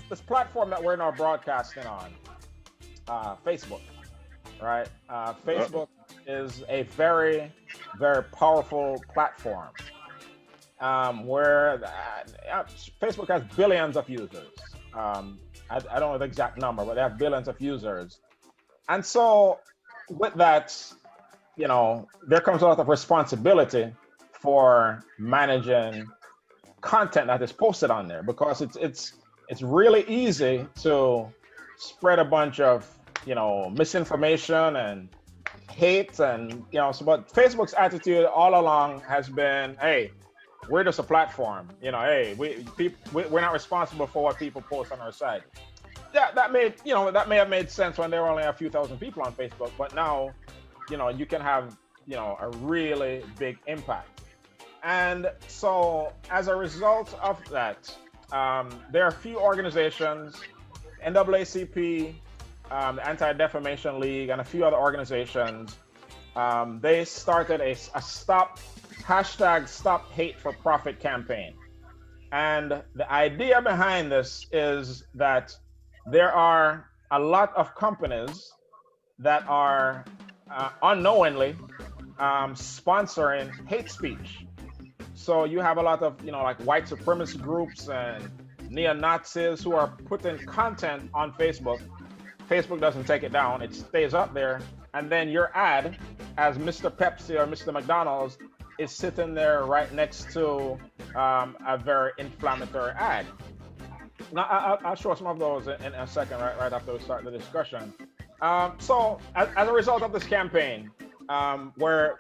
this platform that we're now broadcasting on, Facebook, right? Facebook is a very, very powerful platform where Facebook has billions of users. I don't know the exact number, but they have billions of users. And so with that, there comes a lot of responsibility for managing content that is posted on there, because it's really easy to spread a bunch of misinformation and hate, and so. But Facebook's attitude all along has been, hey, we're just a platform, hey, we're not responsible for what people post on our site. That may have made sense when there were only a few thousand people on Facebook, but now you can have a really big impact. And so as a result of that, there are a few organizations, NAACP, the Anti-Defamation League, and a few other organizations. They started a hashtag Stop Hate for Profit campaign. And the idea behind this is that there are a lot of companies that are unknowingly sponsoring hate speech. So you have a lot of, like white supremacist groups and neo-Nazis who are putting content on Facebook. Facebook doesn't take it down, it stays up there. And then your ad as Mr. Pepsi or Mr. McDonald's is sitting there right next to a very inflammatory ad. Now, I'll show some of those in a second, right after we start the discussion. So as a result of this campaign, where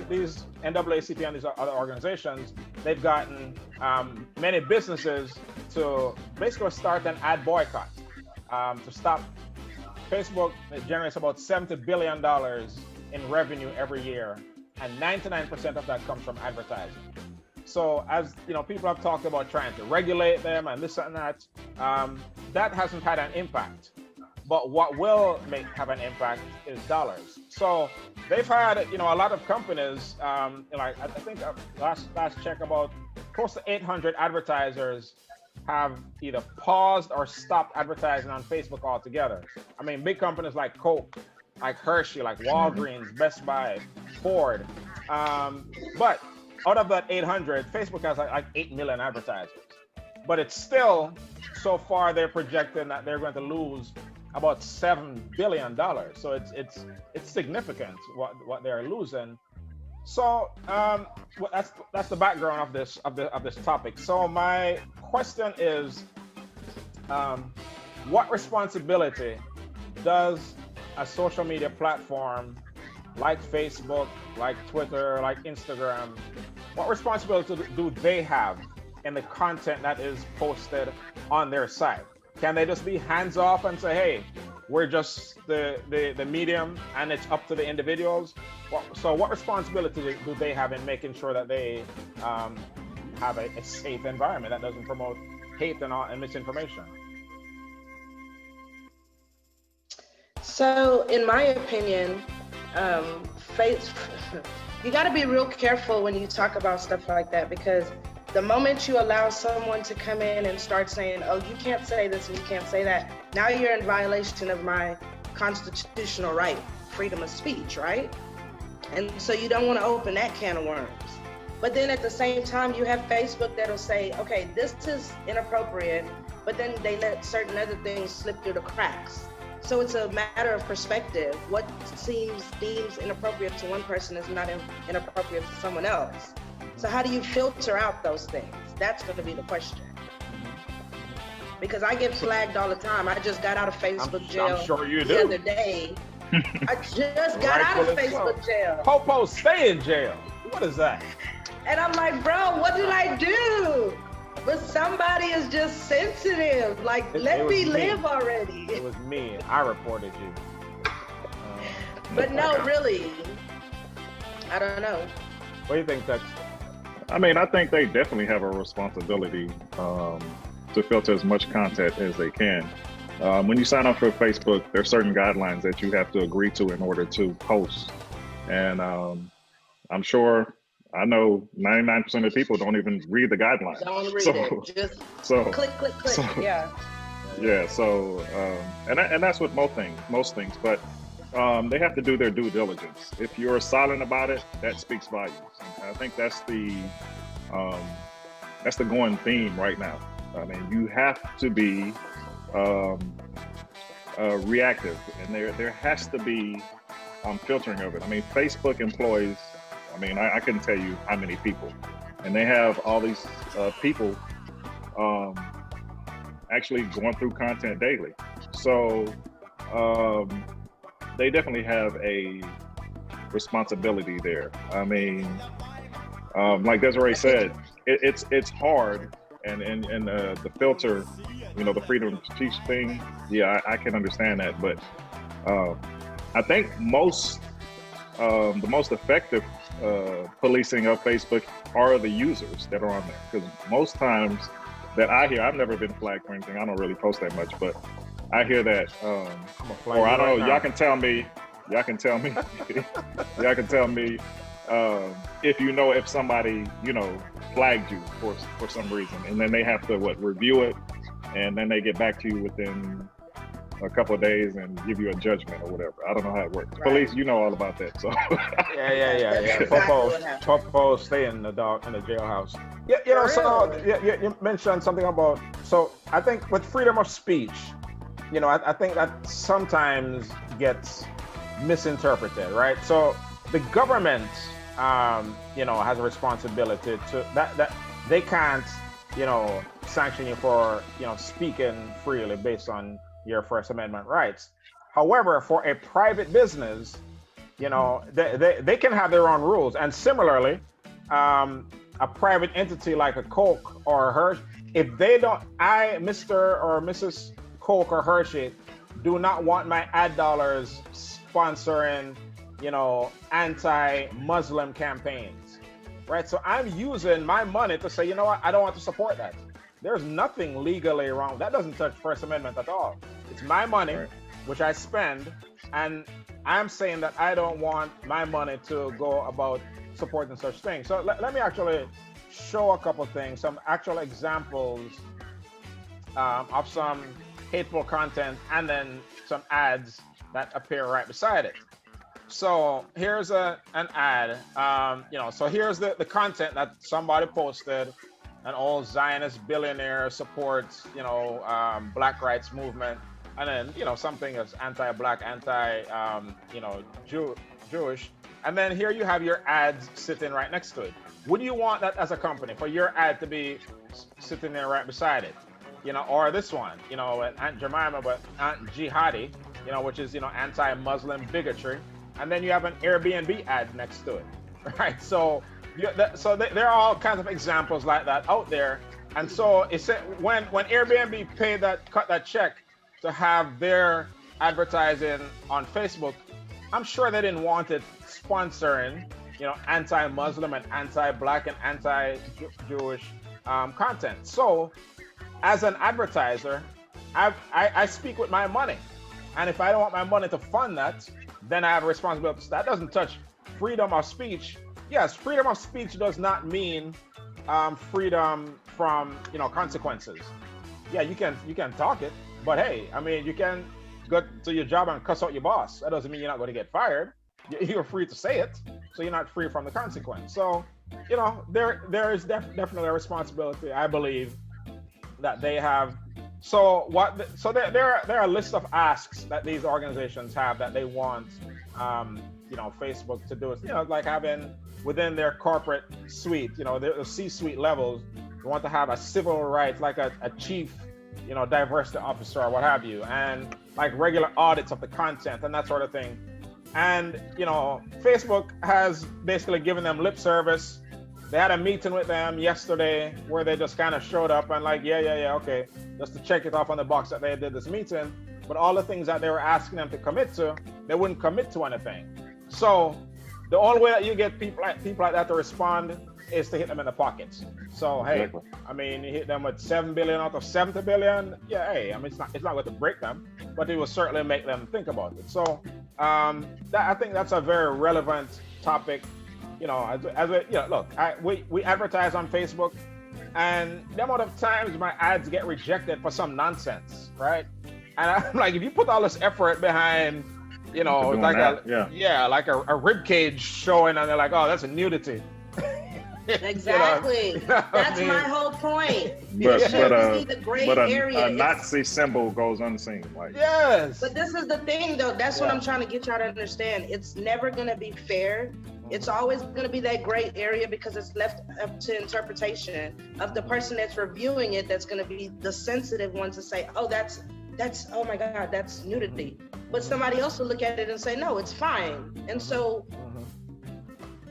these NAACP and these other organizations, they've gotten many businesses to basically start an ad boycott to stop. Facebook generates about $70 billion in revenue every year, and 99% of that comes from advertising. So as people have talked about trying to regulate them and this and that, that hasn't had an impact. But what will have an impact is dollars. So they've had a lot of companies, like I think last check, about close to 800 advertisers have either paused or stopped advertising on Facebook altogether. I mean, big companies like Coke, like Hershey, like Walgreens, Best Buy, Ford. But out of that 800, Facebook has like 8 million advertisers. But it's still, so far they're projecting that they're going to lose about $7 billion. So it's significant what they're losing. So that's the background of this topic. So my question is, what responsibility does a social media platform like Facebook, like Twitter, like Instagram, what responsibility do they have in the content that is posted on their site? Can they just be hands off and say, hey, we're just the medium and it's up to the individuals? So what responsibility do they have in making sure that they have a safe environment that doesn't promote hate and misinformation? So in my opinion, you got to be real careful when you talk about stuff like that, because the moment you allow someone to come in and start saying, oh, you can't say this and you can't say that, now you're in violation of my constitutional right, freedom of speech, right? And so you don't want to open that can of worms. But then at the same time, you have Facebook that'll say, okay, this is inappropriate, but then they let certain other things slip through the cracks. So it's a matter of perspective. What deems inappropriate to one person is not inappropriate to someone else. So how do you filter out those things? That's going to be the question. Because I get flagged all the time. I just got out of Facebook jail the other day. I just got out of Facebook jail. Popo, stay in jail. What is that? And I'm like, bro, what did I do? But somebody is just sensitive. Like, let me live already. It was me. I reported you. But no, really, I don't know. What do you think, Tex? I mean, I think they definitely have a responsibility to filter as much content as they can. When you sign up for Facebook, there are certain guidelines that you have to agree to in order to post. And I'm sure, I know 99% of people don't even read the guidelines. Don't read it. Just click, yeah. Yeah. So, and that's what most things, but they have to do their due diligence. If you're silent about it, that speaks volumes. And I think um, that's the going theme right now. I mean, you have to be um, reactive, and there has to be filtering of it. I mean, Facebook employs, I mean, I couldn't tell you how many people, and they have all these people um, actually going through content daily. So um, they definitely have a responsibility there. I mean, like Desiree said, it's hard, and the filter, the freedom of speech thing. Yeah, I can understand that, but I think the most effective policing of Facebook are the users that are on there, because most times that I hear, I've never been flagged for anything. I don't really post that much, but I hear that, or I don't know. Y'all can tell me. Y'all can tell me. Y'all can tell me if somebody flagged you for some reason, and then they have to review it, and then they get back to you within a couple of days and give you a judgment or whatever. I don't know how it works. Right. Police, you know all about that. So yeah. Popo stay in the jailhouse. Yeah, so you mentioned something about. So I think with freedom of speech, I think that sometimes gets misinterpreted, right? So the government, has a responsibility to that they can't, sanction you for, speaking freely based on your First Amendment rights. However, for a private business, they can have their own rules. And similarly, a private entity like a Coke or a Hershey, if they don't, Mr. or Mrs. Coke or Hershey, do not want my ad dollars sponsoring, anti-Muslim campaigns, right? So I'm using my money to say, I don't want to support that. There's nothing legally wrong. That doesn't touch First Amendment at all. It's my money, right, which I spend, and I'm saying that I don't want my money to go about supporting such things. So let me actually show a couple things, some actual examples of some hateful content, and then some ads that appear right beside it. So here's an ad. So here's the content that somebody posted. An old Zionist billionaire supports, Black rights movement, and then something that's anti-Black, Jewish, and then here you have your ads sitting right next to it. Would you want that as a company for your ad to be sitting there right beside it? Or this one, Aunt Jemima, but Aunt Jihadi, which is anti-Muslim bigotry, and then you have an Airbnb ad next to it, right? So there are all kinds of examples like that out there. And so it's when Airbnb cut that check to have their advertising on Facebook, I'm sure they didn't want it sponsoring, anti-Muslim and anti-Black and anti-Jewish content. So as an advertiser, I speak with my money. And if I don't want my money to fund that, then I have a responsibility. That doesn't touch freedom of speech. Yes, freedom of speech does not mean freedom from consequences. Yeah, you can talk it, but hey, I mean, you can go to your job and cuss out your boss. That doesn't mean you're not going to get fired. You're free to say it, so you're not free from the consequence. So, there is definitely a responsibility, I believe, that they have. So there are a list of asks that these organizations have that they want Facebook to do. It's like having within their corporate suite, the C-suite levels, they want to have a civil rights, like a chief, diversity officer or what have you, and like regular audits of the content and that sort of thing. And Facebook has basically given them lip service. They had a meeting with them yesterday where they just kind of showed up and like, yeah, okay, just to check it off on the box that they did this meeting. But all the things that they were asking them to commit to, they wouldn't commit to anything. So the only way that you get people like that to respond is to hit them in the pockets. So hey, exactly. I mean, you hit them with 7 billion out of 70 billion. Yeah, hey, I mean, it's not going to break them, but it will certainly make them think about it. So I think that's a very relevant topic. Look, we advertise on Facebook. and the amount of times my ads get rejected for some nonsense, right? And I'm like, if you put all this effort behind, you know, like like a rib cage showing, and they're like, oh, that's a nudity. Exactly. You know That's I mean? my whole point. But area. a Nazi symbol goes unseen. Like Yes. But this is the thing, though. That's what I'm trying to get y'all to understand. It's never going to be fair. It's always going to be that gray area because it's left up to interpretation of the person that's reviewing it. That's going to be the sensitive one to say, oh, that's oh my God, that's nudity. But somebody else will look at it and say, no, it's fine. And so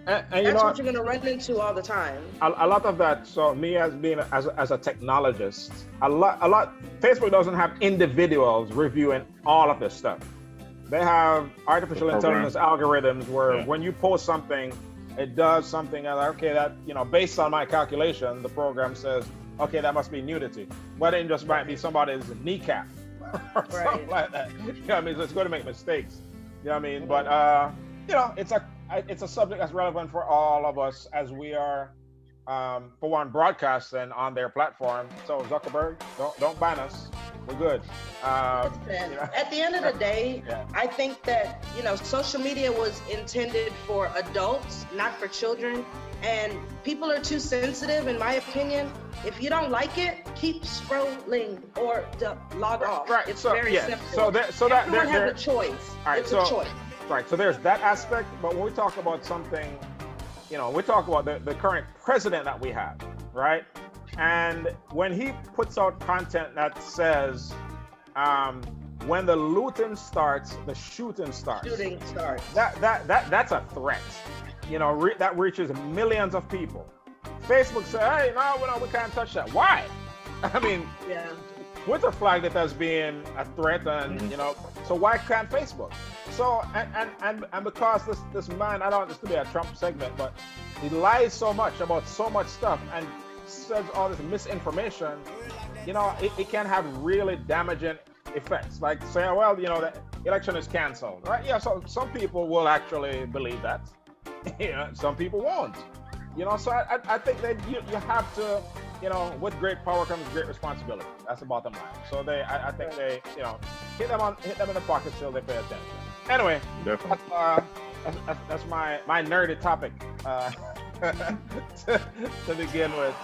and that's what you're going to run into all the time. A lot of that. So me as being as a technologist, a lot. Facebook doesn't have individuals reviewing all of this stuff. They have artificial intelligence algorithms where when you post something, it does something. And okay, that, you know, based on my calculation, the program says, okay, that must be nudity. But it just might be somebody's kneecap or something like that. You know what I mean? So it's going to make mistakes. You know what I mean? But you know, it's a subject that's relevant for all of us as we are, for one, broadcasting on their platform. So Zuckerberg, don't ban us. We're good. Listen, you know? At the end of the day, I think that, you know, social media was intended for adults, not for children. And people are too sensitive, in my opinion. If you don't like it, keep scrolling or log off. Right. It's very simple. Everyone has a choice. All right, it's a choice. Right. So there's that aspect. But when we talk about something, you know, we talk about the current president that we have, right? And when he puts out content that says, when the looting starts, the shooting starts. That's a threat. You know, that reaches millions of people. Facebook said, hey, no, we can't touch that. Why? I mean, Twitter flagged it as being a threat, and you know, so why can't Facebook? So and because this man, I don't want this to be a Trump segment, but he lies so much about so much stuff and says all this misinformation, you know, it can have really damaging effects. Like saying, well, you know, the election is canceled, right? Yeah, so some people will actually believe that. You know, some people won't. You know, so I think that you have to, you know, with great power comes great responsibility. That's the bottom line. So I think they, you know, hit them in the pocket till they pay attention. Anyway, that's my nerdy topic to begin with.